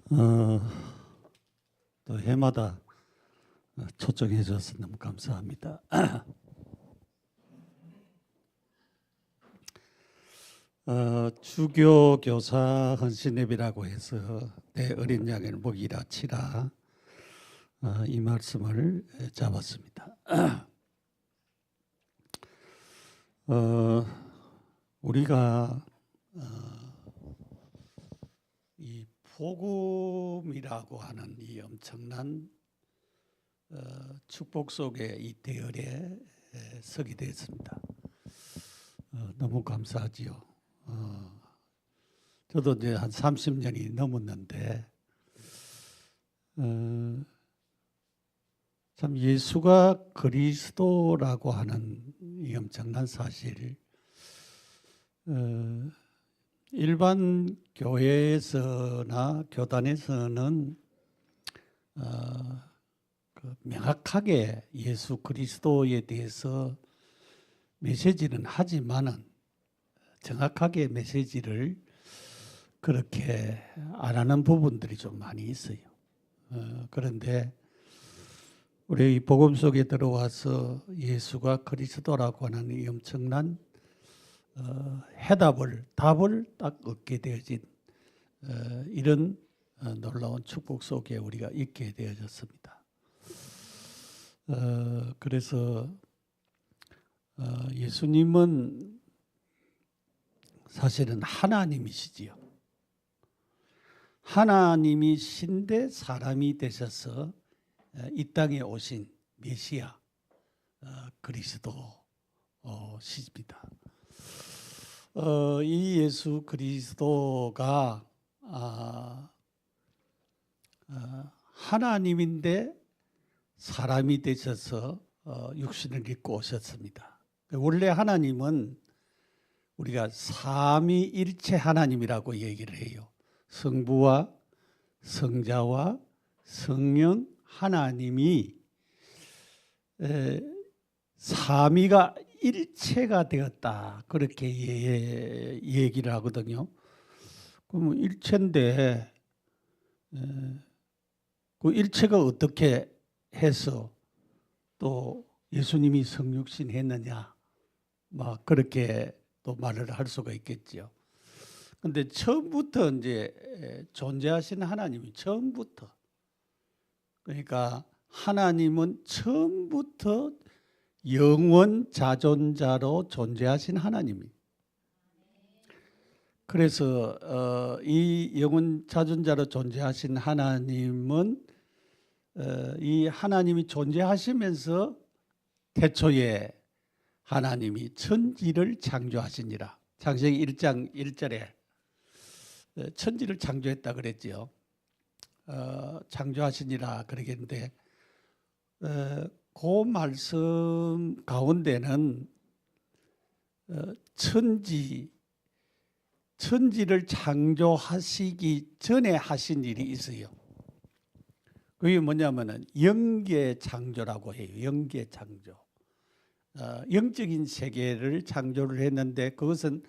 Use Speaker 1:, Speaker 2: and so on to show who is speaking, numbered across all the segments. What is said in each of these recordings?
Speaker 1: 어, 또 해마다 초청해 주셔서 너무 감사합니다. 주교 교사 헌신예배라고 해서 내 어린 양을 먹이라 치라 이 말씀을 잡았습니다. 우리가 이 복음이라고 하는 이 엄청난 축복 속에 이 대열에 서게 되었습니다. 너무 감사하지요. 저도 이제 한 30년이 넘었는데 참 예수가 그리스도라고 하는 이 엄청난 사실, 일반 교회에서나 교단에서는 명확하게 예수 그리스도에 대해서 메시지는 하지만은 정확하게 메시지를 그렇게 안 하는 부분들이 좀 많이 있어요. 그런데 우리 이 복음 속에 들어와서 예수가 그리스도라고 하는 이 엄청난 답을 딱 얻게 되어진 이런 놀라운 축복 속에 우리가 있게 되어졌습니다. 그래서 예수님은 사실은 하나님이시지요. 하나님이신데 사람이 되셔서 이 땅에 오신 메시아 그리스도시입니다. 이 예수 그리스도가 하나님인데 사람이 되셔서 육신을 입고 오셨습니다. 원래 하나님은 우리가 삼위일체 하나님이라고 얘기를 해요. 성부와 성자와 성령 하나님이 삼위가 일체가 되었다, 그렇게 얘기를 하거든요. 그럼 일체인데 그 일체가 어떻게 해서 또 예수님이 성육신 했느냐, 막 그렇게 또 말을 할 수가 있겠죠. 근데 처음부터 이제 존재하신 하나님이 처음부터, 그러니까 하나님은 처음부터 영원 자존자로 존재하신 하나님이. 그래서 이 영원 자존자로 존재하신 하나님은 이 하나님이 존재하시면서 태초에 하나님이 천지를 창조하시니라. 창세기 1장 1절에 천지를 창조했다 그랬지요. 창조하시니라 그러겠는데 그 말씀 가운데는 천지를 창조하시기 전에 하신 일이 있어요. 그게 뭐냐면은 영계 창조라고 해요. 영계 창조. 영적인 세계를 창조를 했는데 그것은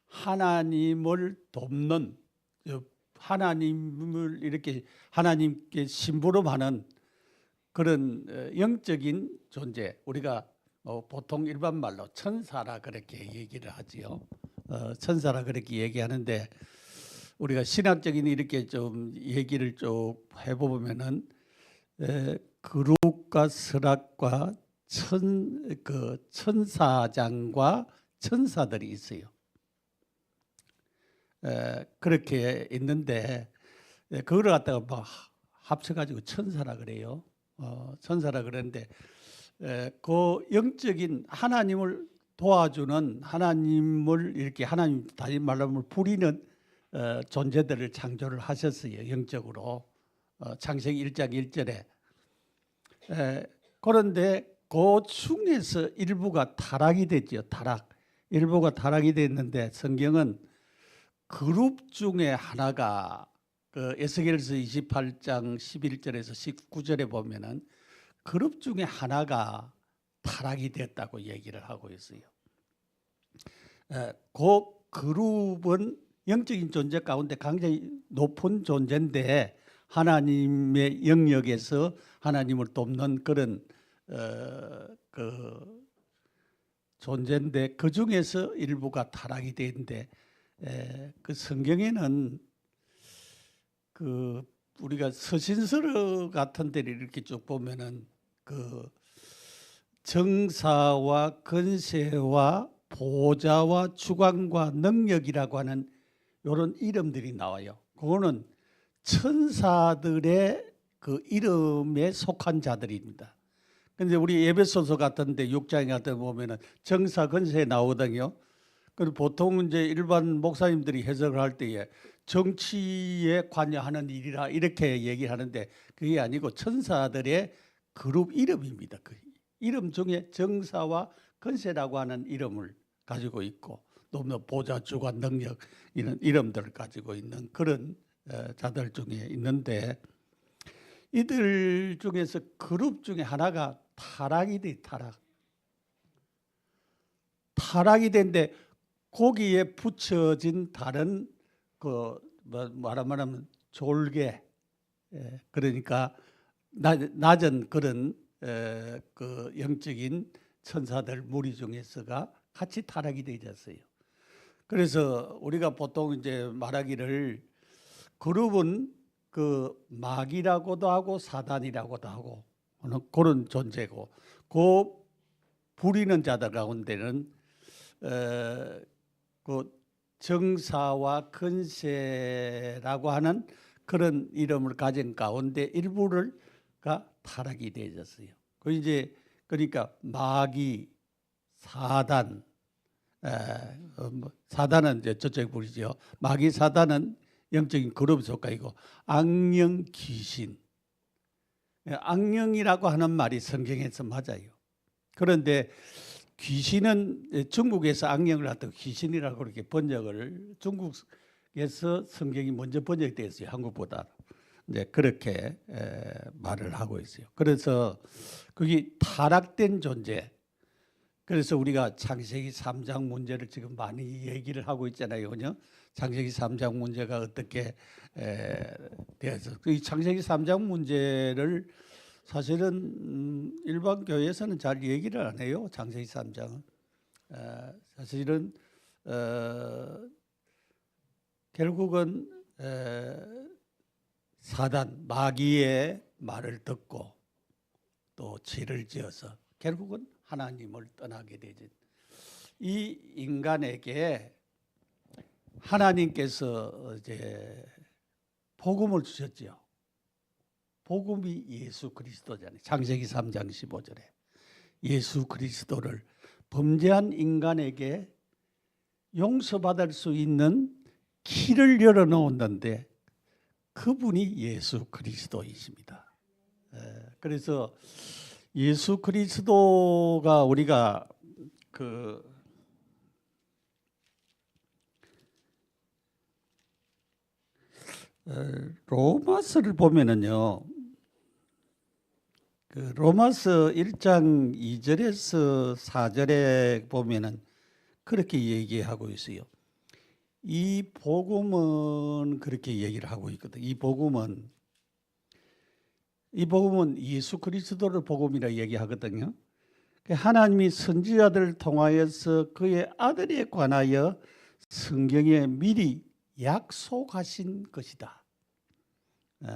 Speaker 1: 하나님을 돕는, 하나님을 이렇게 하나님께 심부름하는 그런 영적인 존재, 우리가 보통 일반 말로 천사라 그렇게 얘기를 하지요. 천사라 그렇게 얘기하는데 우리가 신학적인 이렇게 좀 얘기를 쭉 해보면은 그룹과 스락과 천사장과 천사들이 있어요. 그렇게 있는데 그걸 갖다가 막 합쳐가지고 천사라 그래요. 천사라 그러는데 그 영적인 하나님을 도와주는, 하나님을 이렇게 하나님 다시 말하면 부리는 존재들을 창조를 하셨어요. 영적으로. 창세기 1장 1절에. 그런데 그 중에서 일부가 타락이 됐죠. 일부가 타락이 됐는데 성경은 그룹 중에 하나가 에스겔서 28장 11절에서 19절에 보면은 그룹 중에 하나가 타락이 됐다고 얘기를 하고 있어요. 그 그룹은 영적인 존재 가운데 굉장히 높은 존재인데 하나님의 영역에서 하나님을 돕는 그런 그 존재인데 그 중에서 일부가 타락이 되는데 그 성경에는 그 우리가 서신서 같은 데를 이렇게 쭉 보면은 그 정사와 권세와 보좌와 주관과 능력이라고 하는 이런 이름들이 나와요. 그거는 천사들의 그 이름에 속한 자들입니다. 근데 우리 에베소서 같은데 6장에 같은 보면은 정사 권세 나오거든요. 그리고 보통 이제 일반 목사님들이 해석을 할 때에 정치에 관여하는 일이라 이렇게 얘기를 하는데 그게 아니고 천사들의 그룹 이름입니다. 그 이름 중에 정사와 권세라고 하는 이름을 가지고 있고 또 보좌, 주관, 능력 이런 이름들을 가지고 있는 그런 자들 중에 있는데 이들 중에서 그룹 중에 하나가 타락이 돼. 타락이 된데 거기에 붙여진 다른 그 말하면 졸개 그러니까 낮은 그런 그 영적인 천사들 무리 중에서가 같이 타락이 되었어요. 그래서 우리가 보통 이제 말하기를 그룹은 그 마귀라고도 하고 사단이라고도 하고 그런 존재고 그 부리는 자들 가운데는 그 정사와 권세라고 하는 그런 이름을 가진 가운데 일부가 타락이 되었어요. 그 이제 그러니까 마귀, 사단, 사단은 이제 저쪽 부리죠. 마귀, 사단은 영적인 그룹 속가이고 악령, 귀신. 악령이라고 하는 말이 성경에서 맞아요. 그런데 귀신은 중국에서 악령을 갖다가 귀신이라고 그렇게 번역을 중국에서 성경이 먼저 번역되었어요. 한국보다. 이제 그렇게 말을 하고 있어요. 그래서 그게 타락된 존재. 그래서 우리가 창세기 3장 문제를 지금 많이 얘기를 하고 있잖아요. 그죠? 창세기 3장 문제가 어떻게 되어서 이 창세기 3장 문제를 사실은 일반 교회에서는 잘 얘기를 안 해요. 창세기 3장은 사실은 결국은 사단 마귀의 말을 듣고 또 죄를 지어서 결국은 하나님을 떠나게 되지. 이 인간에게 하나님께서 이제 복음을 주셨죠. 복음이 예수 그리스도잖아요. 창세기 3장 15절에 예수 그리스도를 범죄한 인간에게 용서받을 수 있는 길을 열어놓았는데 그분이 예수 그리스도이십니다. 그래서 예수 그리스도가 우리가 그 로마서를 보면은요. 그 로마서 1장 2절에서 4절에 보면은 그렇게 얘기하고 있어요. 이 복음은 그렇게 얘기를 하고 있거든. 이 복음은 예수 그리스도를 복음이라 얘기하거든요. 하나님이 선지자들을 통하여서 그의 아들에 관하여 성경에 미리 약속하신 것이다.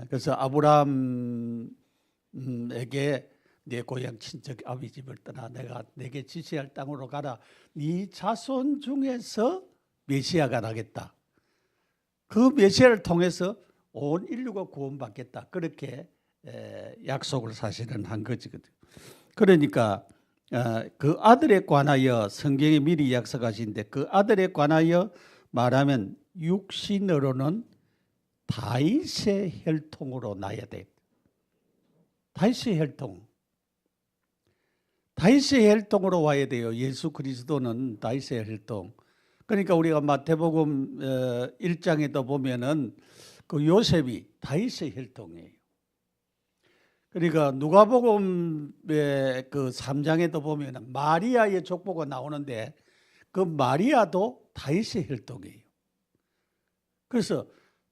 Speaker 1: 그래서 아브라함에게 내 고향 친척 아비 집을 떠나 내가 내게 지시할 땅으로 가라. 네 자손 중에서 메시아가 나겠다. 그 메시아를 통해서 온 인류가 구원받겠다. 그렇게 약속을 사실은 한 거지거든요. 그러니까 그 아들에 관하여 성경에 미리 약속하신데 그 아들에 관하여 말하면 육신으로는 다윗의 혈통으로 나야 돼. 다윗의 혈통. 다윗의 혈통으로 와야 돼요. 예수 그리스도는 다윗의 혈통. 그러니까 우리가 마태복음 1장에도 보면은 그 요셉이 다윗의 혈통이에요. 그러니까 누가복음의 그 3장에도 보면은 마리아의 족보가 나오는데 그 마리아도 다윗의 혈통이에요. 그래서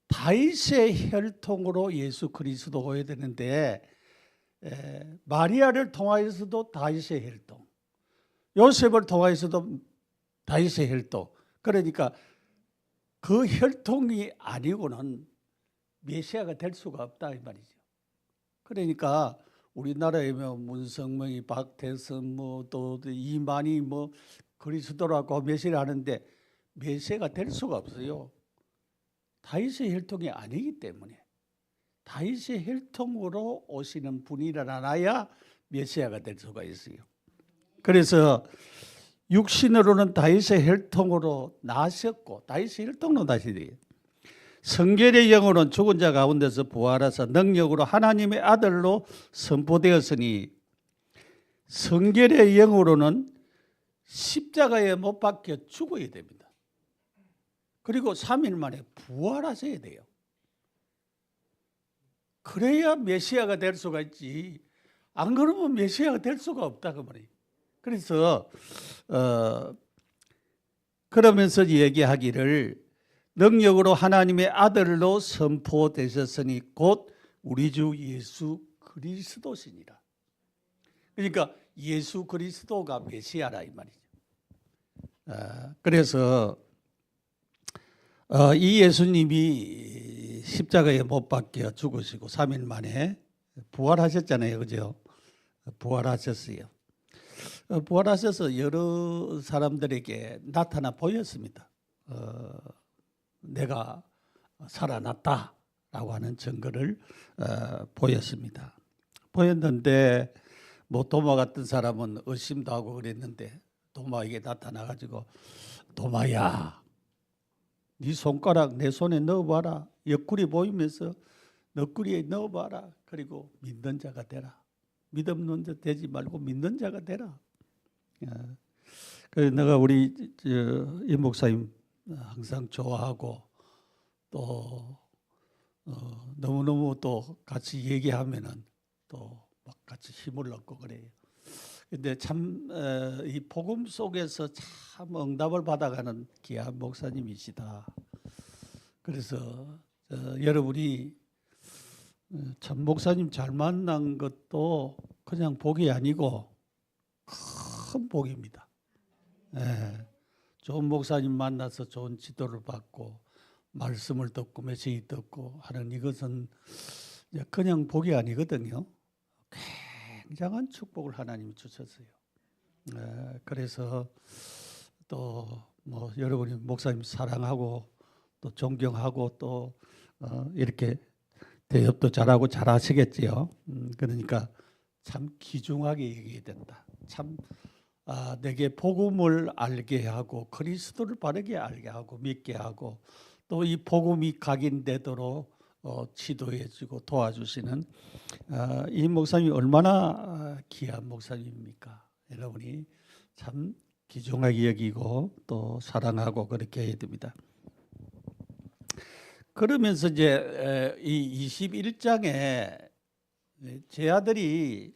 Speaker 1: 다윗의 혈통으로 예수 그리스도가 오야 되는데 마리아를 통하여서도 다윗의 혈통, 요셉을 통하여서도 다윗의 혈통. 그러니까 그 혈통이 아니고는 메시아가 될 수가 없다 이 말이죠. 그러니까 우리나라에 문성명이, 박태선, 또 이만희 그리스도라고 메시아를 하는데 메시아가 될 수가 없어요. 다윗의 혈통이 아니기 때문에 다윗의 혈통으로 오시는 분이라야 메시아가 될 수가 있어요. 그래서 육신으로는 다윗의 혈통으로 나셨고 다윗의 혈통으로 나시돼요. 성결의 영으로는 죽은 자 가운데서 부활하사 능력으로 하나님의 아들로 선포되었으니 성결의 영으로는 십자가에 못 박혀 죽어야 됩니다. 그리고 3일 만에 부활하셔야 돼요. 그래야 메시아가 될 수가 있지. 안 그러면 메시아가 될 수가 없다 그 말이에요. 그래서 그러면서 얘기하기를 능력으로 하나님의 아들로 선포되셨으니 곧 우리 주 예수 그리스도시니라. 그러니까 예수 그리스도가 메시아라 이 말이죠. 그래서 이 예수님이 십자가에 못 박혀 죽으시고 3일 만에 부활하셨잖아요. 그죠? 부활하셨어요. 부활하셔서 여러 사람들에게 나타나 보였습니다. 내가 살아났다라고 하는 증거를 보였습니다. 보였는데 도마 같은 사람은 의심도 하고 그랬는데 도마에게 나타나가지고 도마야, 네 손가락 내 손에 넣어봐라. 옆구리 보이면서 옆구리에 넣어봐라. 그리고 믿는 자가 되라. 믿음 없는 자 되지 말고 믿는 자가 되라. 그래서 내가 우리 임 목사님 항상 좋아하고 또 너무너무 또 같이 얘기하면은 또 막 같이 힘을 얻고 그래요. 근데 참 이 복음 속에서 참 응답을 받아가는 귀한 목사님이시다. 그래서 여러분이 참 목사님 잘 만난 것도 그냥 복이 아니고 큰 복입니다. 좋은 목사님 만나서 좋은 지도를 받고 말씀을 듣고 메시지 듣고 하는 이것은 그냥 복이 아니거든요. 굉장한 축복을 하나님이 주셨어요. 그래서 또 여러분이 목사님 사랑하고 또 존경하고 또 이렇게 대접도 잘하고 잘하시겠지요. 그러니까 참 귀중하게 얘기해야 된다. 참 내게 복음을 알게 하고 그리스도를 바르게 알게 하고 믿게 하고 또 이 복음이 각인되도록 지도해주고 도와주시는 이 목사님이 얼마나 귀한 목사님입니까? 여러분이 참 귀중하게 여기고 또 사랑하고 그렇게 해야 됩니다. 그러면서 이제 이 21장에 제 아들이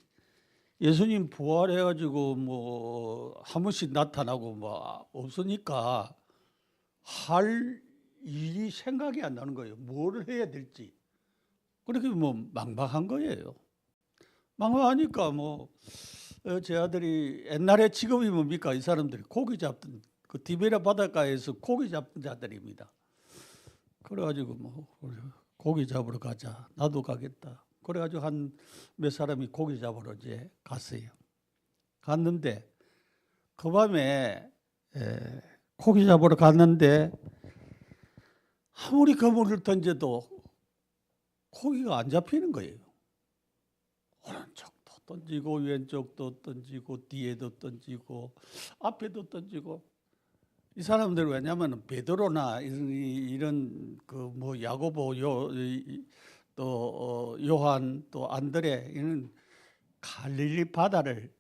Speaker 1: 예수님 부활해가지고 한 번씩 나타나고 없으니까 할 일이 생각이 안 나는 거예요. 뭘 해야 될지. 그렇게 막막한 거예요. 막막하니까 제 아들이 옛날에 직업이 뭡니까? 이 사람들이 고기 잡던 그 디베라 바닷가에서 고기 잡던 자들입니다. 그래가지고 고기 잡으러 가자. 나도 가겠다. 그래가지고 한 몇 사람이 고기 잡으러 이제 갔어요. 갔는데 그 밤에 고기 잡으러 갔는데 아무리 그물을 던져도 고기가 안 잡히는 거예요. 오른쪽도 던지고 왼쪽도 던지고 뒤에도 던지고 앞에도 던지고 이 사람들 왜냐하면 베드로나 이런 야고보 또 요한 또 안드레 이런 갈릴리 바다를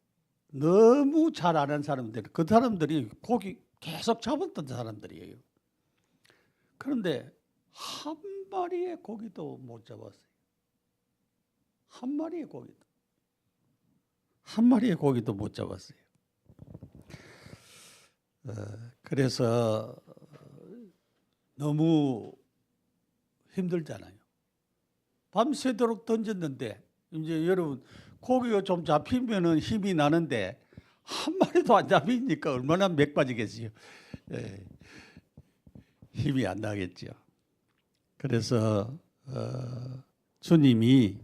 Speaker 1: 너무 잘 아는 사람들, 그 사람들이 고기 계속 잡았던 사람들이에요. 그런데 한 마리의 고기도 못 잡았어요. 한 마리의 고기도 못 잡았어요. 그래서 너무 힘들잖아요. 밤새도록 던졌는데 이제 여러분 고기가 좀 잡히면은 힘이 나는데 한 마리도 안 잡히니까 얼마나 맥 빠지겠어요. 예, 힘이 안 나겠죠. 그래서 주님이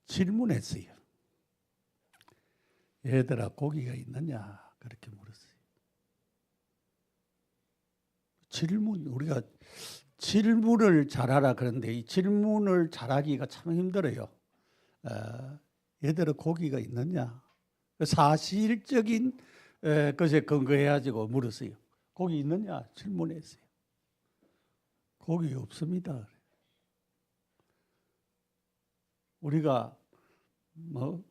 Speaker 1: 질문했어요. 얘들아 고기가 있느냐? 그렇게 물었어요. 우리가 질문을 잘하라 그런데 이 질문을 잘하기가 참 힘들어요. 얘들아 고기가 있느냐? 사실적인 것에 근거해가지고 물었어요. 고기 있느냐? 질문했어요. 고기 없습니다. 우리가 뭐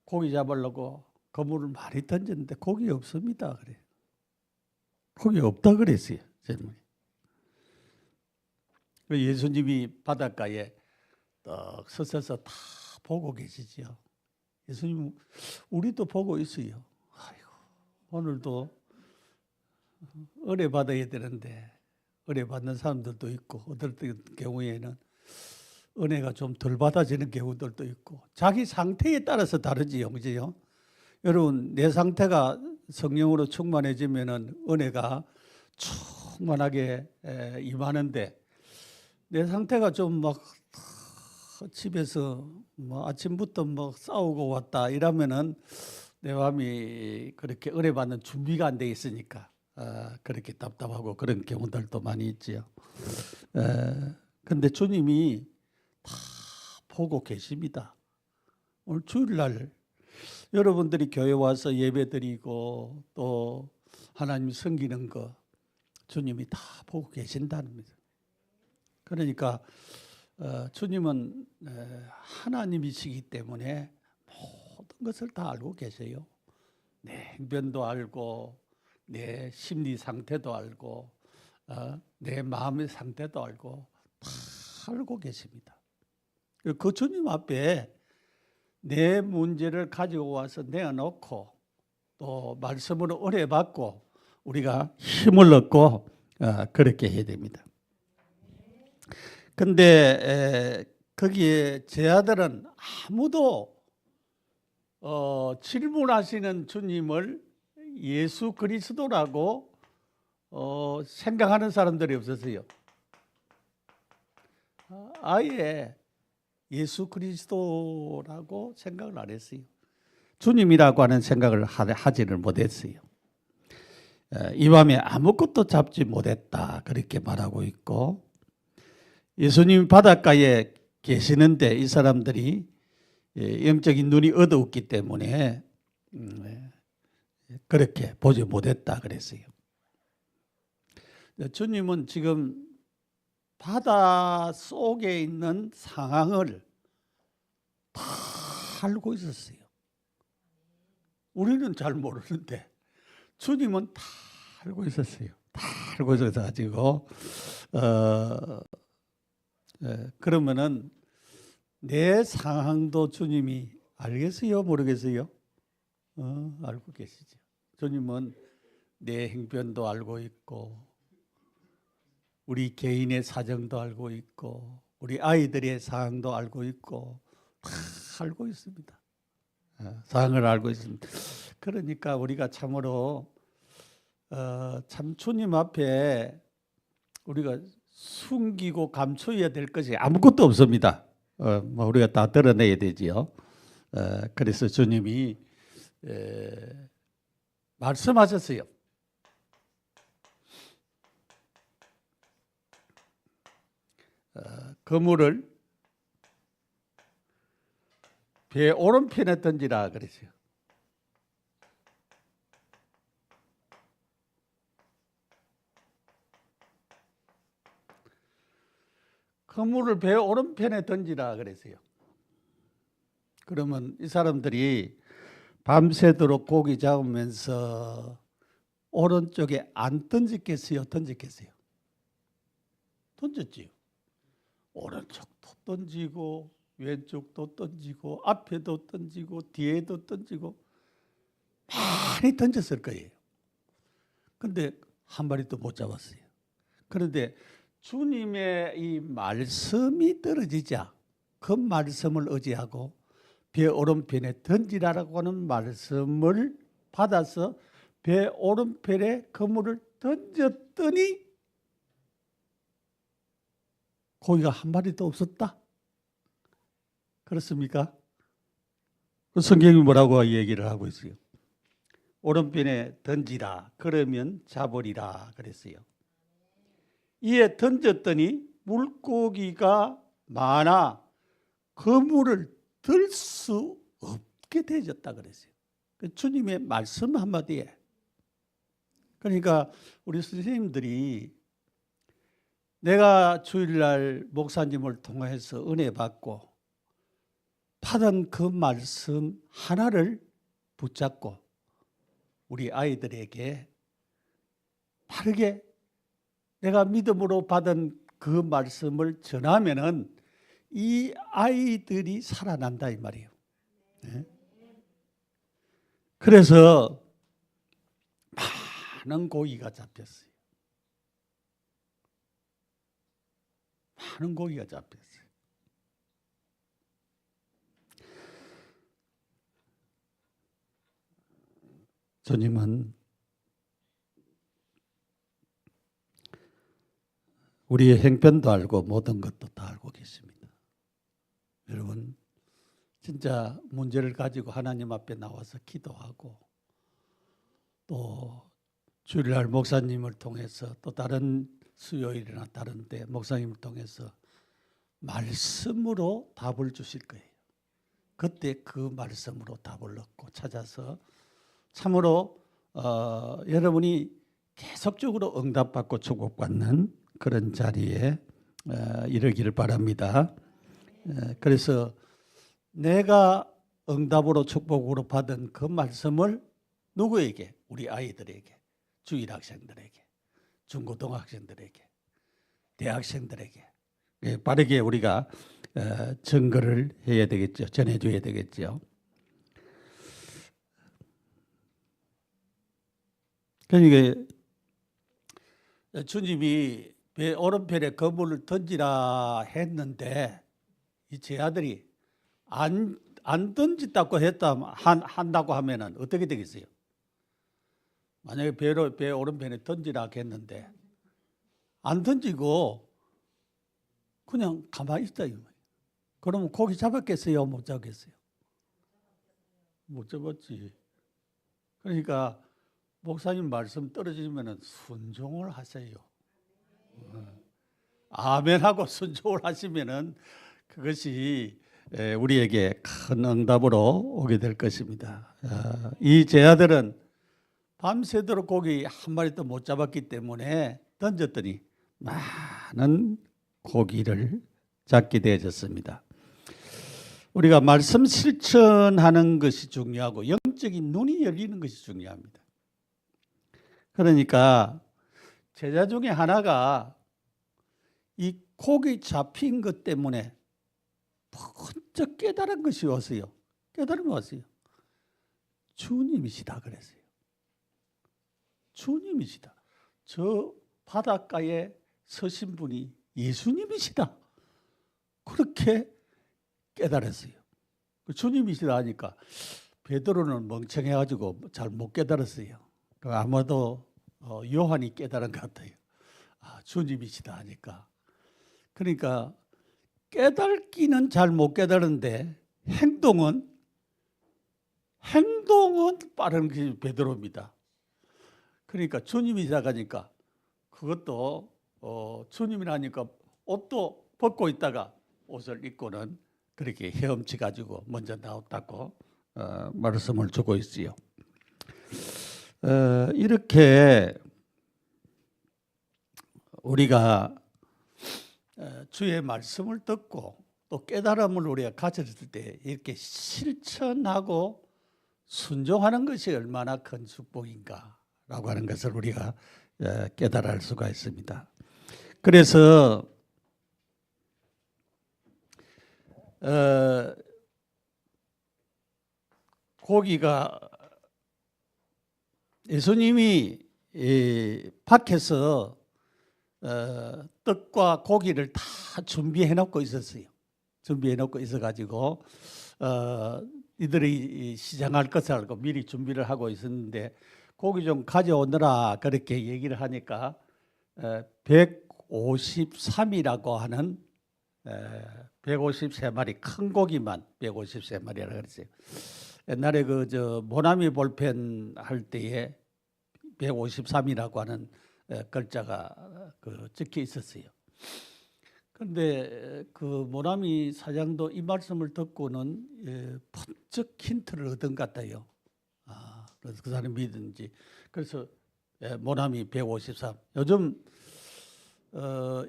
Speaker 1: 고기 잡으려고 그물을 많이 던졌는데 고기 없습니다. 그래. 고기 없다 그랬어요. 질문이. 예수님이 바닷가에 떡 서서 다 보고 계시죠. 예수님 우리도 보고 있어요. 아이고, 오늘도 은혜 받아야 되는데 은혜 받는 사람들도 있고 어떨 경우에는 은혜가 좀 덜 받아지는 경우들도 있고 자기 상태에 따라서 다르지요. 그죠? 여러분 내 상태가 성령으로 충만해지면은 은혜가 충만하게 임하는데 내 상태가 좀 막 집에서 뭐 아침부터 뭐 싸우고 왔다 이러면은 내 마음이 그렇게 은혜 받는 준비가 안 돼 있으니까 그렇게 답답하고 그런 경우들도 많이 있지요. 근데 주님이 다 보고 계십니다. 오늘 주일날 여러분들이 교회 와서 예배드리고 또 하나님 섬기는 거 주님이 다 보고 계신다는 거죠. 그러니까 주님은 하나님이시기 때문에 모든 것을 다 알고 계세요. 내 행변도 알고 내 심리 상태도 알고 내 마음의 상태도 알고 다 알고 계십니다. 그 주님 앞에 내 문제를 가지고 와서 내어놓고 또 말씀으로 은혜 받고 우리가 힘을 얻고 그렇게 해야 됩니다. 근데 거기에 제 아들은 아무도 질문하시는 주님을 예수 그리스도라고 생각하는 사람들이 없었어요. 아예 예수 그리스도라고 생각을 안 했어요. 주님이라고 하는 생각을 하지를 못했어요. 이 밤에 아무것도 잡지 못했다 그렇게 말하고 있고 예수님 바닷가에 계시는데 이 사람들이 영적인 눈이 어두웠기 때문에 그렇게 보지 못했다 그랬어요. 주님은 지금 바다 속에 있는 상황을 다 알고 있었어요. 우리는 잘 모르는데 주님은 다 알고 있었어요. 다 알고 있어가지고 그러면은 내 상황도 주님이 알겠어요? 모르겠어요? 알고 계시죠. 주님은 내 행편도 알고 있고 우리 개인의 사정도 알고 있고 우리 아이들의 상황도 알고 있고 다 알고 있습니다. 상황을 알고 있습니다. 그러니까 우리가 참으로 참 주님 앞에 우리가 숨기고 감춰야 될 것이 아무것도 없습니다. 뭐 우리가 다 드러내야 되지요. 그래서 주님이 말씀하셨어요. 그물을 배 오른편에 던지라 그랬어요. 그물을 배 오른편에 던지라 그랬어요. 그러면 이 사람들이 밤새도록 고기 잡으면서 오른쪽에 안 던졌겠어요? 던졌지요. 오른쪽도 던지고 왼쪽도 던지고 앞에도 던지고 뒤에도 던지고 많이 던졌을 거예요. 그런데 한 마리도 못 잡았어요. 그런데 주님의 이 말씀이 떨어지자 그 말씀을 의지하고 배 오른편에 던지라라고 하는 말씀을 받아서 배 오른편에 그물을 던졌더니 고기가 한 마리도 없었다. 그렇습니까? 그 성경이 뭐라고 얘기를 하고 있어요? 오른편에 던지라 그러면 잡으리라 그랬어요. 이에 던졌더니 물고기가 많아 그물을 들 수 없게 되어졌다 그랬어요. 주님의 말씀 한마디에. 그러니까 우리 선생님들이 내가 주일날 목사님을 통해서 은혜 받고 받은 그 말씀 하나를 붙잡고 우리 아이들에게 바르게 내가 믿음으로 받은 그 말씀을 전하면은 이 아이들이 살아난다 이 말이에요. 네? 그래서 많은 고기가 잡혔어요. 많은 고기가 잡혔어요. 주님은 우리의 형편도 알고 모든 것도 다 알고 계십니다. 여러분 진짜 문제를 가지고 하나님 앞에 나와서 기도하고 또 주일날 목사님을 통해서 또 다른 수요일이나 다른 때 목사님을 통해서 말씀으로 답을 주실 거예요. 그때 그 말씀으로 답을 얻고 찾아서 참으로 여러분이 계속적으로 응답받고 축복받는 그런 자리에 이르기를 바랍니다. 그래서 내가 응답으로 축복으로 받은 그 말씀을 누구에게? 우리 아이들에게, 주일 학생들에게, 중고등학생들에게, 대학생들에게 빠르게 우리가 증거를 해야 되겠죠. 전해줘야 되겠죠. 그러니까 주님이 배 오른편에 그물을 던지라 했는데 이 제 아들이 안 던진다고 한다고 하면은 어떻게 되겠어요? 만약에 배 오른편에 던지라 했는데 안 던지고 그냥 가만히 있다 이 말이에요. 그러면 고기 잡았겠어요? 못 잡겠어요? 못 잡았지. 그러니까 목사님 말씀 떨어지면은 순종을 하세요. 아멘하고 순종을 하시면은 그것이 우리에게 큰 응답으로 오게 될 것입니다. 이 제 아들은 밤새도록 고기 한 마리도 못 잡았기 때문에 던졌더니 많은 고기를 잡게 되어졌습니다. 우리가 말씀 실천하는 것이 중요하고 영적인 눈이 열리는 것이 중요합니다. 그러니까 제자 중에 하나가 이 고기 잡힌 것 때문에 번쩍 깨달은 것이 왔어요. 깨달음이 왔어요. 주님이시다 그랬어요. 주님이시다. 저 바닷가에 서신 분이 예수님이시다. 그렇게 깨달았어요. 주님이시다 하니까 베드로는 멍청해가지고 잘 못 깨달았어요. 아마도 요한이 깨달은 것 같아요. 주님이시다 하니까. 그러니까 깨달기는 잘 못 깨달은데 행동은 빠른 게 베드로입니다. 그러니까 주님이시다 하니까 그것도 주님이라니까 옷도 벗고 있다가 옷을 입고는 그렇게 헤엄치 가지고 먼저 나왔다고 말씀을 주고 있어요. 이렇게 우리가 주의 말씀을 듣고 또 깨달음을 우리가 가졌을 때 이렇게 실천하고 순종하는 것이 얼마나 큰 축복인가라고 하는 것을 우리가 깨달을 수가 있습니다. 그래서 어, 고기가 예수님이 밖에서 떡과 고기를 다 준비해 놓고 있었어요. 준비해 놓고 있어가지고 이들이 시장할 것을 알고 미리 준비를 하고 있었는데 고기 좀 가져오느라 그렇게 얘기를 하니까 153이라고 하는 153마리 큰 고기만 153마리라고 그랬어요. 옛날에 모나미 볼펜 할 때에 153이라고 하는 글자가 적혀 있었어요. 그런데 그 모나미 사장도 이 말씀을 듣고는 번쩍 힌트를 얻은 것 같아요. 그래서 그 사람이 믿은지. 그래서 모나미 153. 요즘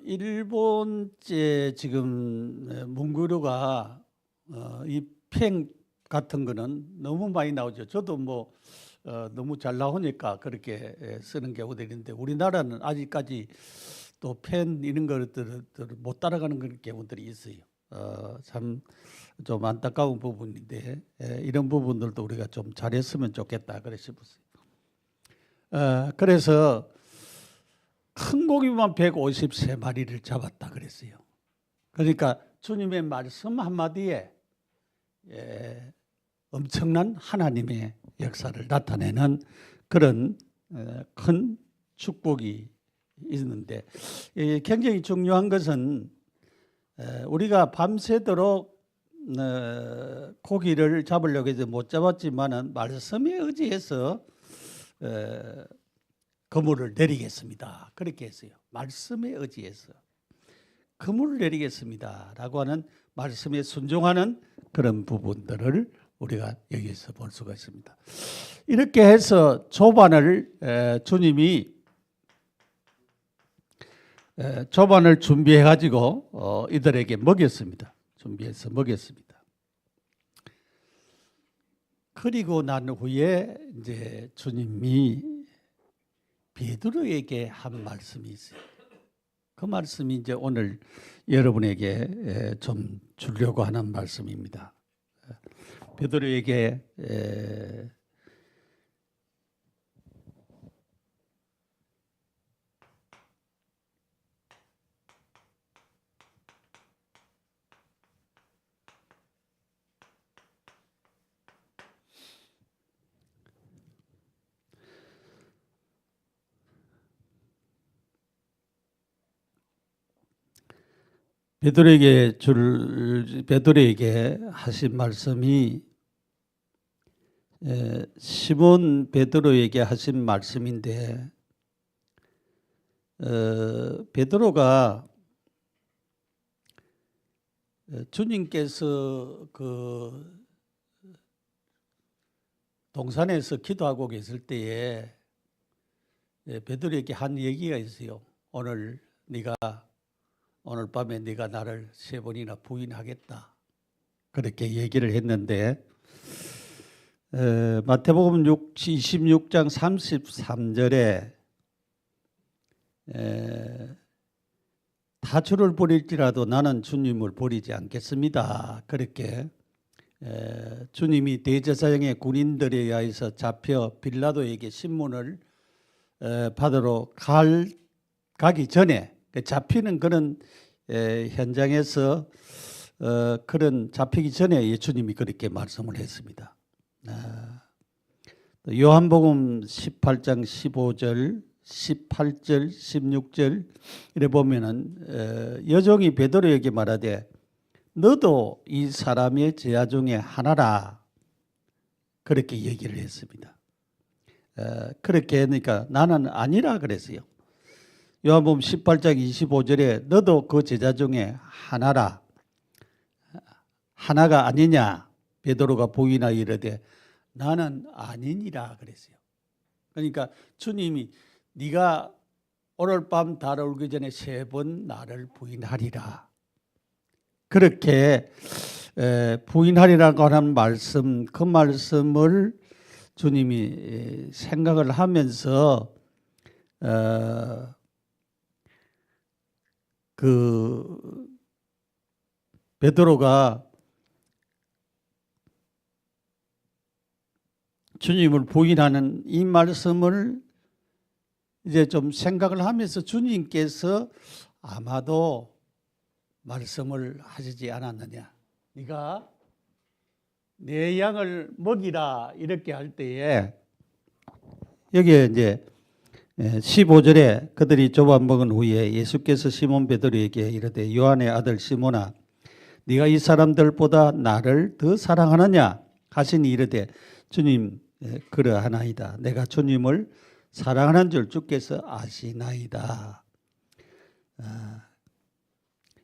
Speaker 1: 일본제 지금 문구류가 이 팽 같은 거는 너무 많이 나오죠. 저도 뭐 너무 잘 나오니까 그렇게 쓰는 경우도 있는데 우리나라는 아직까지 또 펜 이런 것들을 못 따라가는 그런 경우들이 있어요. 참 좀 안타까운 부분인데 이런 부분들도 우리가 좀 잘했으면 좋겠다 그래 싶었어요. 그래서 큰 고기만 153마리를 잡았다 그랬어요. 그러니까 주님의 말씀 한마디에 엄청난 하나님의 역사를 나타내는 그런 큰 축복이 있는데 굉장히 중요한 것은 우리가 밤새도록 고기를 잡으려고 해서 못 잡았지만은 말씀에 의지해서 그물을 내리겠습니다. 그렇게 했어요. 말씀에 의지해서 그물을 내리겠습니다라고 하는 말씀에 순종하는 그런 부분들을 우리가 여기서 볼 수가 있습니다. 이렇게 해서 조반을 주님이 조반을 준비해 가지고 이들에게 먹였습니다. 준비해서 먹였습니다. 그리고 난 후에 이제 주님이 베드로에게 한 말씀이 있어요. 그 말씀이 이제 오늘 여러분에게 좀 주려고 하는 말씀입니다. 베드로에게 베드로에게 하신 말씀이 시몬 베드로에게 하신 말씀인데 베드로가 주님께서 그 동산에서 기도하고 계실 때에 베드로에게 한 얘기가 있어요. 오늘 밤에 네가 나를 3번이나 부인하겠다. 그렇게 얘기를 했는데 마태복음 26장 33절에 다 주를 버릴지라도 나는 주님을 버리지 않겠습니다. 그렇게 주님이 대제사장의 군인들에 의해서 잡혀 빌라도에게 신문을 받으러 가기 전에 잡히는 그런 현장에서 그런 잡히기 전에 예수님이 그렇게 말씀을 했습니다. 요한복음 18장 15절, 18절, 16절 이래 보면은 여종이 베드로에게 말하되 너도 이 사람의 제자 중에 하나라 그렇게 얘기를 했습니다. 그렇게 하니까 나는 아니라 그랬어요. 요한복음 18장 25절에 너도 그 제자 중에 하나라 하나가 아니냐 베드로가 부인하여 이르되 나는 아니니라 그랬어요. 그러니까 주님이 네가 오늘 밤 달아 울기 전에 3번 나를 부인하리라. 그렇게 부인하리라고 하는 말씀, 그 말씀을 주님이 생각을 하면서 그 베드로가 주님을 부인하는 이 말씀을 이제 좀 생각을 하면서 주님께서 아마도 말씀을 하시지 않았느냐. 네가 내 양을 먹이라 이렇게 할 때에 여기에 이제 15절에 그들이 조바 먹은 후에 예수께서 시몬 베드로에게 이르되 요한의 아들 시몬아 네가 이 사람들보다 나를 더 사랑하느냐 하시니 이르되 주님 그러하나이다. 내가 주님을 사랑하는 줄 주께서 아시나이다.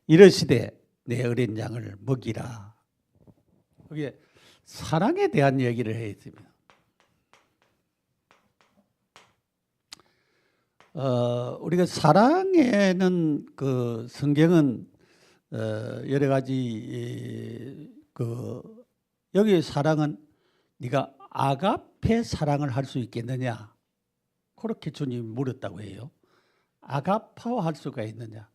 Speaker 1: 이르시되 내 어린 양을 먹이라. 그게 사랑에 대한 얘기를 해 있습니다. 우리가 사랑에는 그 성경은 여러 가지 여기 사랑은 네가 아가페 사랑을 할 수 있겠느냐 그렇게 주님이 물었다고 해요. 아가파와 할 수가 있느냐.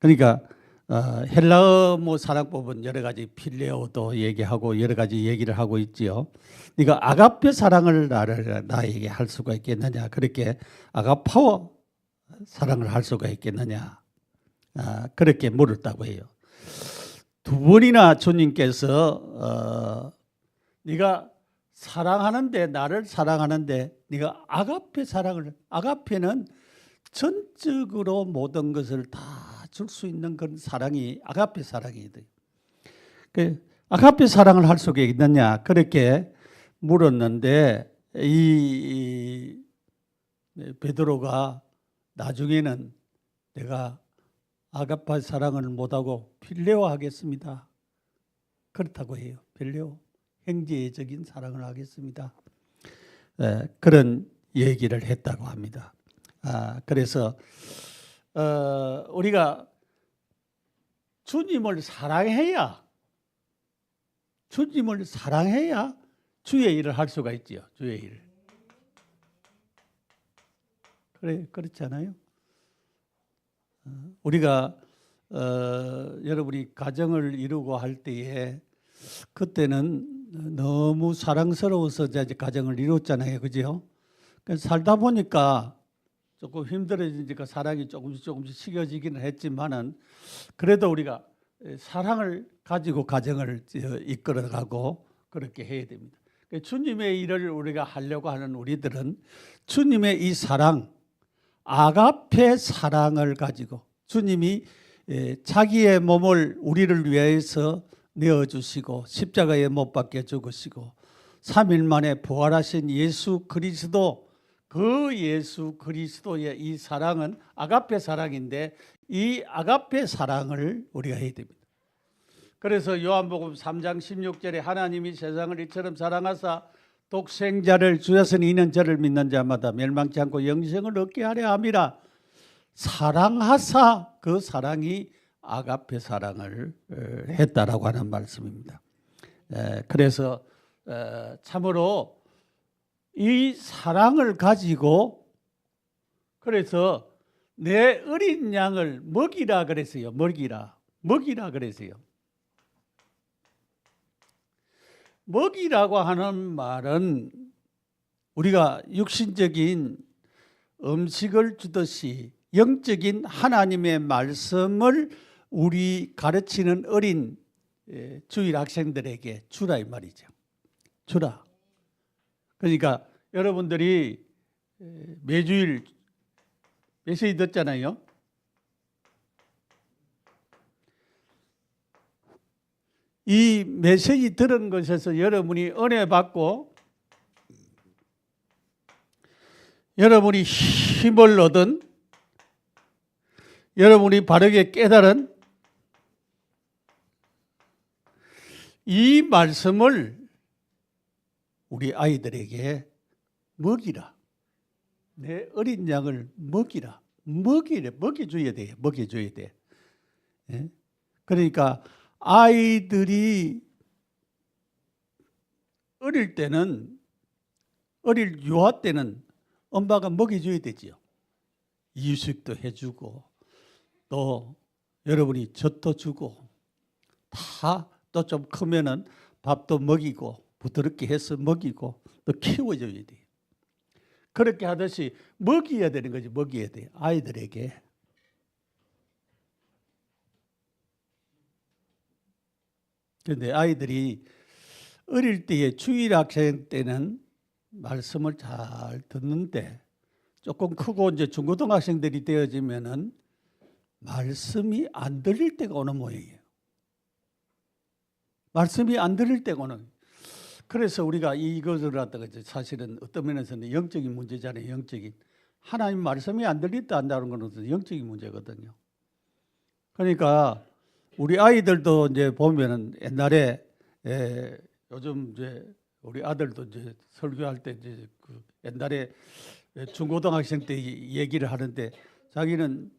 Speaker 1: 그러니까 헬라어 사랑법은 여러 가지 필레오도 얘기하고 여러 가지 얘기를 하고 있지요. 네가 아가페 사랑을 나에게 할 수가 있겠느냐. 그렇게 아가파와 사랑을 할 수가 있겠느냐. 그렇게 물었다고 해요. 두 번이나 주님께서 네가 사랑하는데 나를 사랑하는데 네가 아가페 사랑을 아가페는 전적으로 모든 것을 다 줄 수 있는 그런 사랑이 아가페 사랑이거든요. 아가페 사랑을 할 수가 있느냐 그렇게 물었는데 이 베드로가 나중에는 내가 아가페 사랑을 못하고 필레오 하겠습니다. 그렇다고 해요. 필레오 형제적인 사랑을 하겠습니다. 그런 얘기를 했다고 합니다. 그래서 우리가 주님을 사랑해야 주의 일을 할 수가 있지요. 주의 일. 그렇지 않아요? 우리가 여러분이 가정을 이루고 할 때에 그때는 너무 사랑스러워서 이제 가정을 이뤘잖아요. 그죠? 살다 보니까 조금 힘들어지니까 사랑이 조금씩 식어지기는 했지만은 그래도 우리가 사랑을 가지고 가정을 이끌어가고 그렇게 해야 됩니다. 주님의 일을 우리가 하려고 하는 우리들은 주님의 이 사랑, 아가페 사랑을 가지고 주님이 자기의 몸을 우리를 위해서 내어주시고 십자가에 못 박혀 죽으시고 3일 만에 부활하신 예수 그리스도 그 예수 그리스도의 이 사랑은 아가페 사랑인데 이 아가페 사랑을 우리가 해야 됩니다. 그래서 요한복음 3장 16절에 하나님이 세상을 이처럼 사랑하사 독생자를 주셨으니 이는 저를 믿는 자마다 멸망치 않고 영생을 얻게 하려 함이라. 사랑하사 그 사랑이 아가페 사랑을 했다라고 하는 말씀입니다. 그래서 참으로 이 사랑을 가지고 그래서 내 어린 양을 먹이라 그랬어요. 먹이라 그랬어요. 먹이라고 하는 말은 우리가 육신적인 음식을 주듯이 영적인 하나님의 말씀을 우리 가르치는 어린 주일 학생들에게 주라 이 말이죠. 주라. 그러니까 여러분들이 매주일 메시지 듣잖아요. 이 메시지 들은 것에서 여러분이 은혜 받고 여러분이 힘을 얻은 여러분이 바르게 깨달은 이 말씀을 우리 아이들에게 먹이라. 내 어린 양을 먹이라. 먹여줘야 돼요. 먹여줘야 돼. 예? 그러니까 아이들이 어릴 유아 때는 엄마가 먹여줘야 되지요. 이유식도 해주고 또 여러분이 젖도 주고 다 또 좀 크면은 밥도 먹이고 부드럽게 해서 먹이고 또 키워줘야 돼요. 그렇게 하듯이 먹여야 되는 거지. 먹여야 돼요. 아이들에게. 그런데 아이들이 어릴 때에 주일학생 때는 말씀을 잘 듣는데 조금 크고 이제 중고등학생들이 되어지면은 말씀이 안 들릴 때가 오는 모양이에요. 말씀이 안 들릴 때가 오는. 그래서 우리가 이것을 갖다가 사실은 어떤 면에서는 영적인 문제잖아요. 영적인. 하나님 말씀이 안 들린다 한다는 것은 영적인 문제거든요. 그러니까 우리 아이들도 이제 보면은 옛날에 요즘 이제 우리 아들도 이제 설교할 때 이제 그 옛날에 중고등학생 때 얘기를 하는데 자기는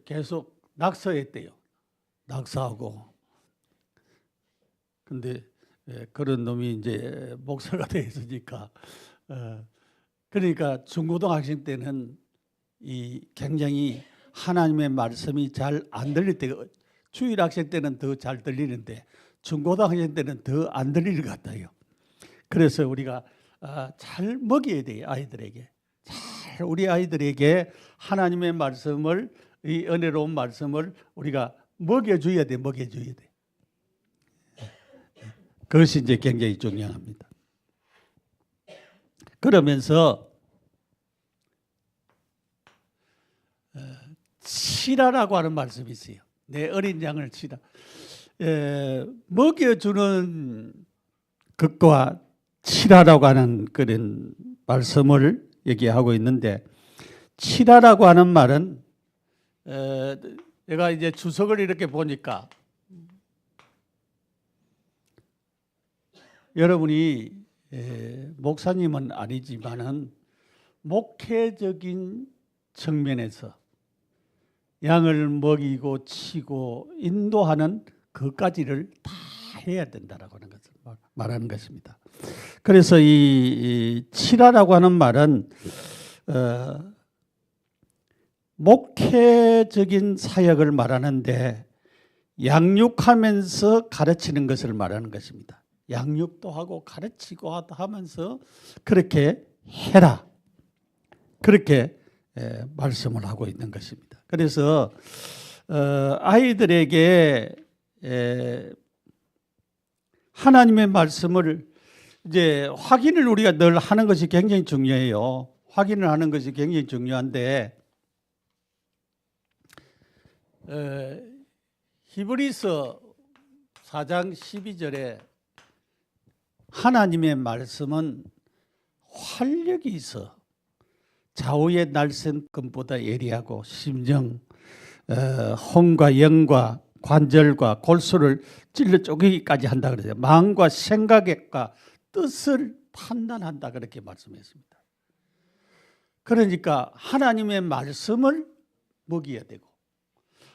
Speaker 1: 계속 낙서했대요. 낙서하고. 근데 그런 놈이 이제 목사가 돼 있으니까 그러니까 중고등학생 때는 이 굉장히 하나님의 말씀이 잘 안 들릴 때가 주일학생 때는 더 잘 들리는데 중고등학생 때는 더 안 들리는 것 같아요. 그래서 우리가 잘 먹여야 돼요. 아이들에게. 잘 우리 아이들에게 하나님의 말씀을 이 은혜로운 말씀을 우리가 먹여줘야 돼. 먹여줘야 돼. 그것이 이제 굉장히 중요합니다. 그러면서 치라라고 하는 말씀이 있어요. 내 어린 양을 치라. 먹여주는 것과 치라라고 하는 그런 말씀을 얘기하고 있는데 치라라고 하는 말은 제가 이제 주석을 이렇게 보니까 여러분이 목사님은 아니지만은 목회적인 측면에서 양을 먹이고 치고 인도하는 그까지를 다 해야 된다라고 하는 것을 말하는 것입니다. 그래서 이 치라라고 하는 말은 목회적인 사역을 말하는데 양육하면서 가르치는 것을 말하는 것입니다. 양육도 하고 가르치고 하면서 그렇게 해라. 그렇게 말씀을 하고 있는 것입니다. 그래서 아이들에게 하나님의 말씀을 이제 확인을 우리가 늘 하는 것이 굉장히 중요해요. 확인을 하는 것이 굉장히 중요한데 히브리서 4장 12절에 하나님의 말씀은 활력이 있어 좌우의 날쌘금보다 예리하고 심령, 혼과 영과 관절과 골수를 찔러 쪼개기까지 한다 그러죠. 마음과 생각과 뜻을 판단한다 그렇게 말씀했습니다. 그러니까 하나님의 말씀을 먹여야 되고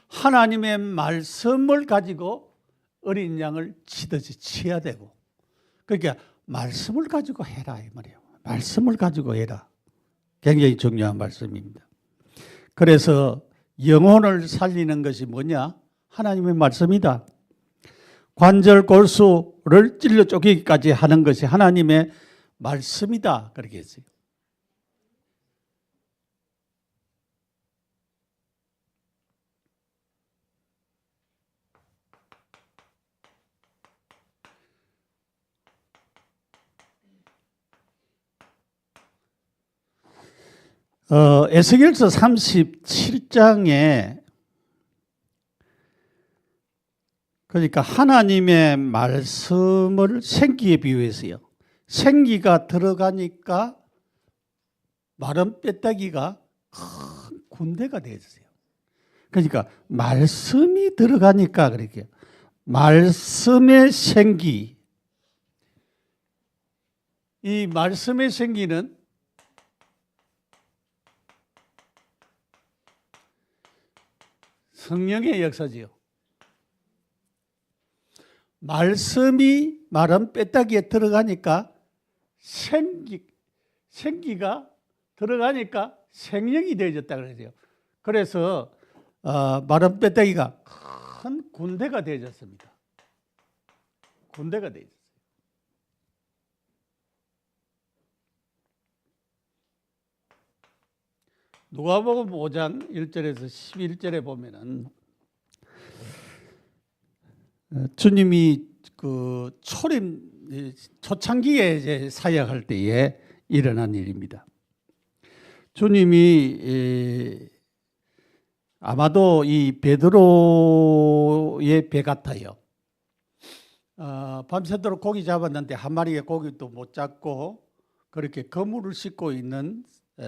Speaker 1: 하나님의 말씀을 가지고 어린 양을 치듯이 치야 되고 그러니까 말씀을 가지고 해라 이 말이에요. 말씀을 가지고 해라. 굉장히 중요한 말씀입니다. 그래서 영혼을 살리는 것이 뭐냐? 하나님의 말씀이다. 관절 골수를 찔러 쪼개기까지 하는 것이 하나님의 말씀이다. 그렇게 했어요. 에스겔서 37장에 그러니까 하나님의 말씀을 생기에 비유했어요. 생기가 들어가니까 마른 뼈다귀가 큰 군대가 되었어요. 그러니까 말씀이 들어가니까 그렇게 말씀의 생기, 이 말씀의 생기는 성령의 역사지요. 말씀이 마른 뼈다귀에 들어가니까 생기가 들어가니까 생명이 되어졌다 그러죠. 그래서 마른 뼈다귀가 큰 군대가 되어졌습니다. 군대가 되어졌어요. 누가복음 5장 1절에서 11절에 보면은 주님이 그 초창기에 이제 사역할 때에 일어난 일입니다. 주님이 아마도 이 베드로의 배 같아요. 밤새도록 고기 잡았는데 한 마리의 고기도 못 잡고 그렇게 그물을 싣고 있는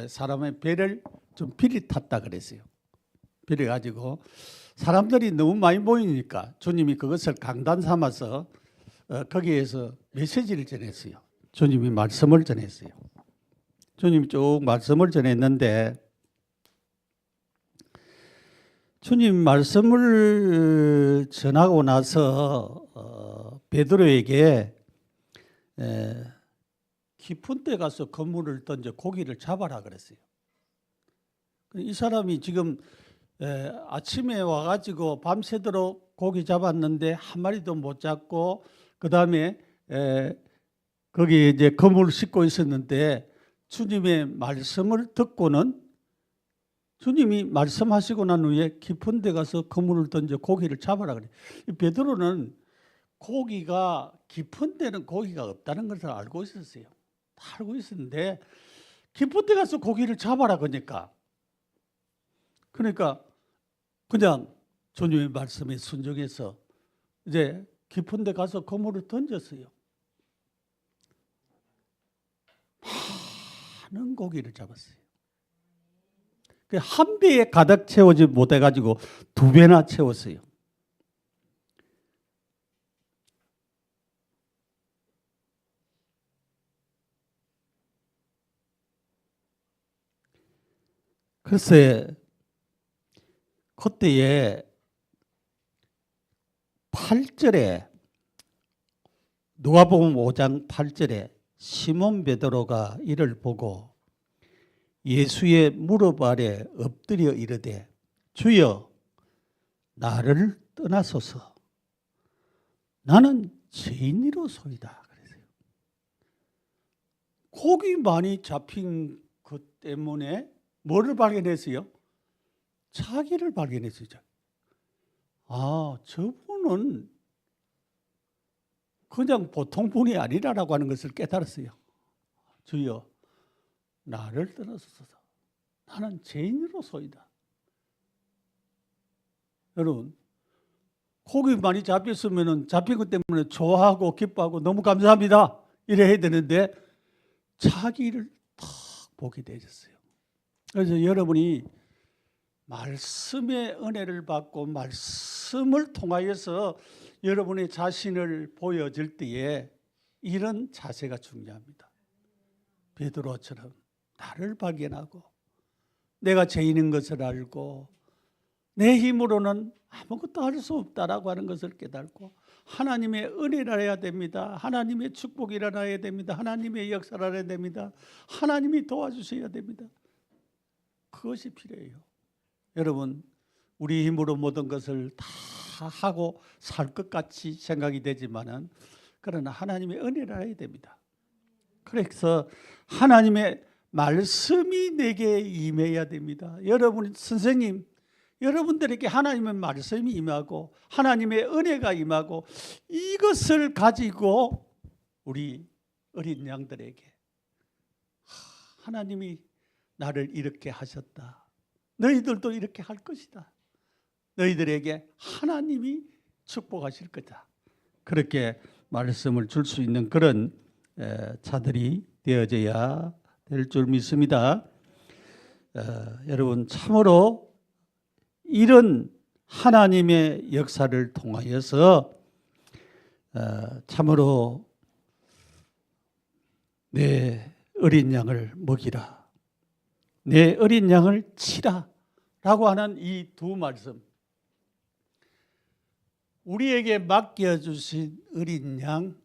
Speaker 1: 사람의 배를 좀 비리 탔다 그랬어요. 비리 가지고 사람들이 너무 많이 모이니까 주님이 그것을 강단 삼아서 거기에서 메시지를 전했어요. 주님이 말씀을 전했어요. 주님이 쭉 말씀을 전했는데 주님 말씀을 전하고 나서 베드로에게 깊은 데 가서 그물을 던져 고기를 잡아라 그랬어요. 이 사람이 지금 아침에 와가지고 밤새도록 고기 잡았는데 한 마리도 못 잡고 그 다음에 거기 이제 그물을 싣고 있었는데 주님의 말씀을 듣고는 주님이 말씀하시고 난 후에 깊은 데 가서 그물을 던져 고기를 잡아라 그래. 베드로는 고기가 깊은 데는 고기가 없다는 것을 알고 있었어요. 다 알고 있었는데 깊은 데 가서 고기를 잡아라 그러니까 그냥 주님의 말씀에 순종해서 이제 깊은 데 가서 그물을 던졌어요. 많은 고기를 잡았어요. 한 배에 가득 채우지 못해가지고 두 배나 채웠어요. 글쎄 그때에 8절에 누가복음 5장 8절에 시몬 베드로가 이를 보고 예수의 무릎 아래 엎드려 이르되 주여 나를 떠나소서 나는 죄인이로소이다 그랬어요. 고기 많이 잡힌 것 때문에 뭐를 발견했어요? 자기를 발견했어요. 저분은 그냥 보통 분이 아니라고 하는 것을 깨달았어요. 주여 나를 떠나소서 나는 죄인으로소이다. 여러분 고기 많이 잡혔으면 잡힌 것 때문에 좋아하고 기뻐하고 너무 감사합니다 이래 해야 되는데 자기를 탁 보게 되셨어요. 그래서 여러분이 말씀의 은혜를 받고 말씀을 통하여서 여러분의 자신을 보여줄 때에 이런 자세가 중요합니다. 베드로처럼 나를 발견하고 내가 죄인인 것을 알고 내 힘으로는 아무것도 할 수 없다라고 하는 것을 깨닫고 하나님의 은혜를 해야 됩니다. 하나님의 축복이 일어나야 됩니다. 하나님의 역사를 해야 됩니다. 하나님이 도와주셔야 됩니다. 그것이 필요해요. 여러분 우리 힘으로 모든 것을 다 하고 살 것 같이 생각이 되지만은 그러나 하나님의 은혜를 해야 됩니다. 그래서 하나님의 말씀이 내게 임해야 됩니다. 여러분 선생님 여러분들에게 하나님의 말씀이 임하고 하나님의 은혜가 임하고 이것을 가지고 우리 어린 양들에게 하나님이 나를 이렇게 하셨다. 너희들도 이렇게 할 것이다. 너희들에게 하나님이 축복하실 거다. 그렇게 말씀을 줄 수 있는 그런 자들이 되어져야 될 줄 믿습니다. 여러분 참으로 이런 하나님의 역사를 통하여서 참으로 내 어린 양을 먹이라. 내 어린 양을 치라 라고 하는 이 두 말씀 우리에게 맡겨주신 어린 양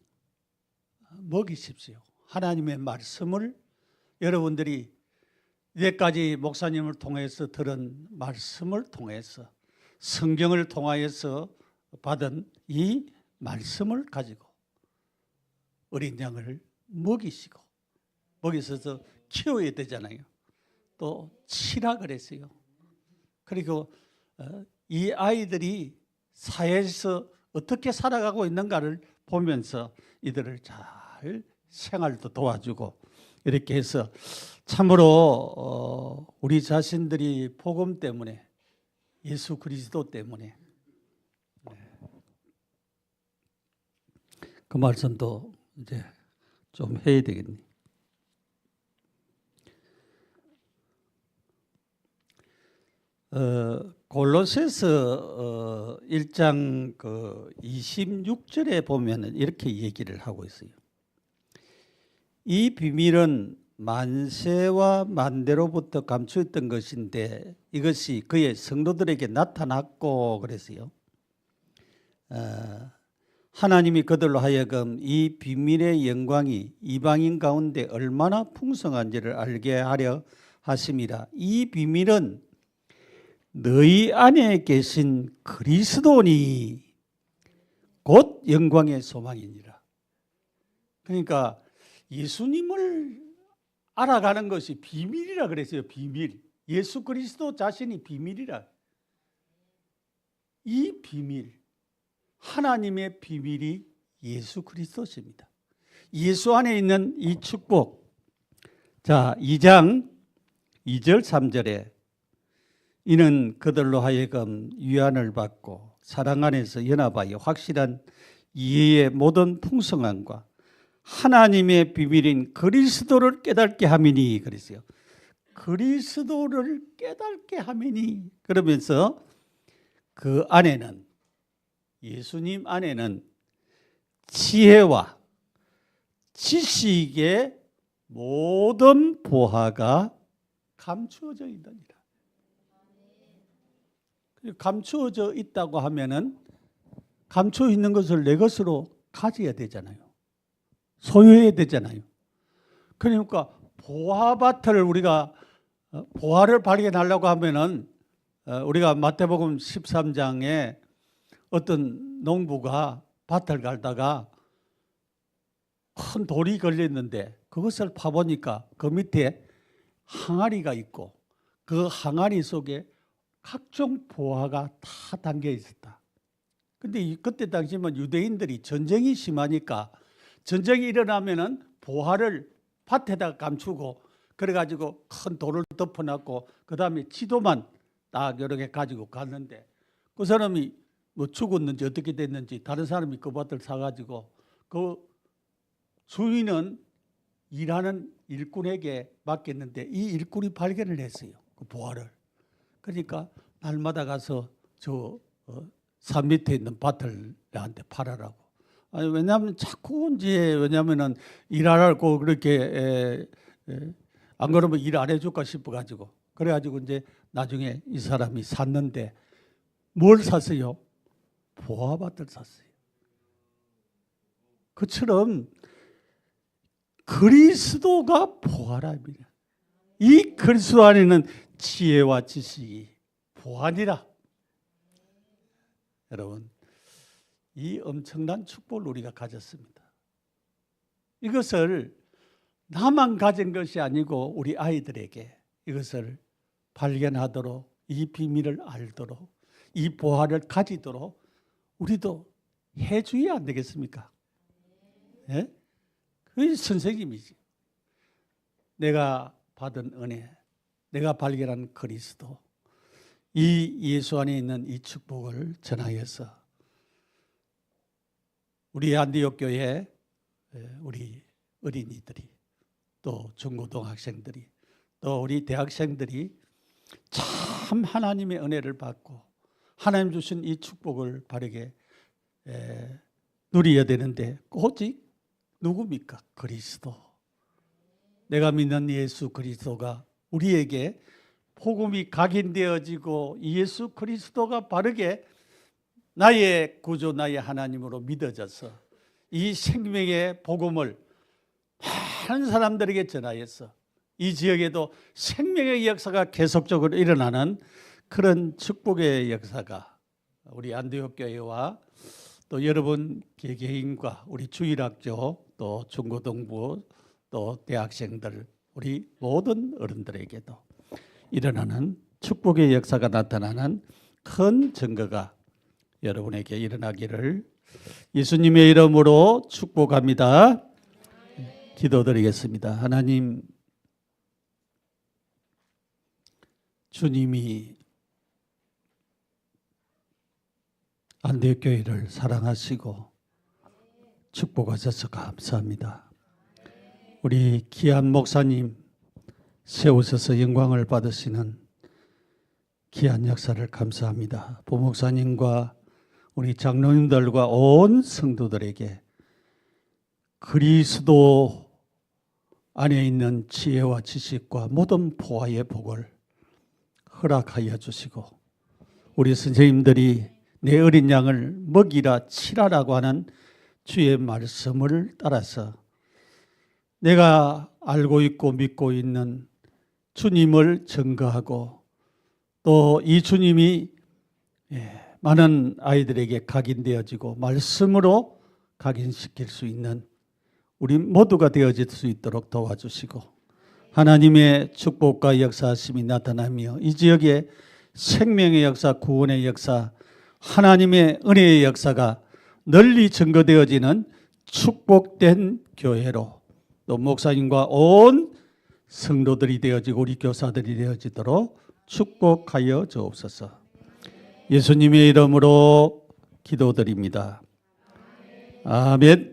Speaker 1: 먹이십시오. 하나님의 말씀을 여러분들이 이제까지 목사님을 통해서 들은 말씀을 통해서 성경을 통하여서 받은 이 말씀을 가지고 어린 양을 먹이시고 먹이셔서 키워야 되잖아요. 또 치라 그랬어요. 그리고 이 아이들이 사회에서 어떻게 살아가고 있는가를 보면서 이들을 잘 생활도 도와주고 이렇게 해서 참으로 우리 자신들이 복음 때문에 예수 그리스도 때문에 그 말씀도 이제 좀 해야 되겠네. 골로새서 1장 26절에 보면은 이렇게 얘기를 하고 있어요. 이 비밀은 만세와 만대로부터 감추었던 것인데 이것이 그의 성도들에게 나타났고 그랬어요. 하나님이 그들로 하여금 이 비밀의 영광이 이방인 가운데 얼마나 풍성한지를 알게 하려 하심이라. 이 비밀은 너희 안에 계신 그리스도니 곧 영광의 소망이니라. 그러니까 예수님을 알아가는 것이 비밀이라 그랬어요. 비밀. 예수 그리스도 자신이 비밀이라. 이 비밀, 하나님의 비밀이 예수 그리스도십니다. 예수 안에 있는 이 축복. 자, 2장 2절 3절에 이는 그들로 하여금 위안을 받고 사랑 안에서 연합하여 확실한 이해의 모든 풍성함과 하나님의 비밀인 그리스도를 깨닫게 함이니 그랬어요. 그리스도를 깨닫게 함이니 그러면서 그 안에는 예수님 안에는 지혜와 지식의 모든 보화가 감추어져 있느니라. 감추어져 있다고 하면은 감추어 있는 것을 내 것으로 가져야 되잖아요. 소유해야 되잖아요. 그러니까 보화밭을 우리가 보화를 발견하려고 하면은 우리가 마태복음 13장에 어떤 농부가 밭을 갈다가 큰 돌이 걸렸는데 그것을 파보니까 그 밑에 항아리가 있고 그 항아리 속에 각종 보화가 다 담겨 있었다. 근데 그때 당시면 유대인들이 전쟁이 심하니까 전쟁이 일어나면은 보화를 밭에다가 감추고 그래가지고 큰 돌을 덮어놨고 그 다음에 지도만 딱 이렇게 가지고 갔는데 그 사람이 뭐 죽었는지 어떻게 됐는지 다른 사람이 그 밭을 사가지고 그 주인은 일하는 일꾼에게 맡겼는데 이 일꾼이 발견을 했어요. 그 보화를. 그러니까 날마다 가서 저 산 밑에 있는 밭을 나한테 팔아라고. 아니, 왜냐하면 자꾸 이제 왜냐하면은 일하라고 그렇게 안 그러면 일 안 해줄까 싶어가지고 그래가지고 이제 나중에 이 사람이 샀는데 뭘 샀어요? 보화밭을 샀어요. 그처럼 그리스도가 보화랍니다. 이 그리스도 안에는 지혜와 지식이 보화니라. 여러분, 이 엄청난 축복을 우리가 가졌습니다. 이것을 나만 가진 것이 아니고 우리 아이들에게 이것을 발견하도록 이 비밀을 알도록 이 보화를 가지도록 우리도 해줘야 안 되겠습니까? 예? 그게 선생님이지. 내가 받은 은혜, 내가 발견한 그리스도, 이 예수 안에 있는 이 축복을 전하여서 우리 안디옥 교회 우리 어린이들이 또 중고등학생들이 또 우리 대학생들이 참 하나님의 은혜를 받고 하나님 주신 이 축복을 바르게 누려야 되는데 오직 누굽니까? 그리스도. 내가 믿는 예수 그리스도가 우리에게 복음이 각인되어지고 예수 그리스도가 바르게 나의 구주 나의 하나님으로 믿어져서 이 생명의 복음을 많은 사람들에게 전하여서 이 지역에도 생명의 역사가 계속적으로 일어나는 그런 축복의 역사가 우리 안디옥 교회와 또 여러분 개개인과 우리 주일학교 또 중고등부 또 대학생들 우리 모든 어른들에게도 일어나는 축복의 역사가 나타나는 큰 증거가 여러분에게 일어나기를 예수님의 이름으로 축복합니다. 기도드리겠습니다. 하나님, 주님이 안대교회를 사랑하시고 축복하셔서 감사합니다. 우리 귀한 목사님 세우셔서 영광을 받으시는 귀한 역사를 감사합니다. 부목사님과 우리 장로님들과 온 성도들에게 그리스도 안에 있는 지혜와 지식과 모든 보화의 복을 허락하여 주시고, 우리 선생님들이 내 어린 양을 먹이라 치라라고 하는 주의 말씀을 따라서 내가 알고 있고 믿고 있는 주님을 증거하고, 또 이 주님이 많은 아이들에게 각인되어지고 말씀으로 각인시킬 수 있는 우리 모두가 되어질 수 있도록 도와주시고, 하나님의 축복과 역사하심이 나타나며 이 지역에 생명의 역사, 구원의 역사, 하나님의 은혜의 역사가 널리 증거되어지는 축복된 교회로, 또 목사님과 온 성도들이 되어지고 우리 교사들이 되어지도록 축복하여 주옵소서. 예수님의 이름으로 기도드립니다. 아멘.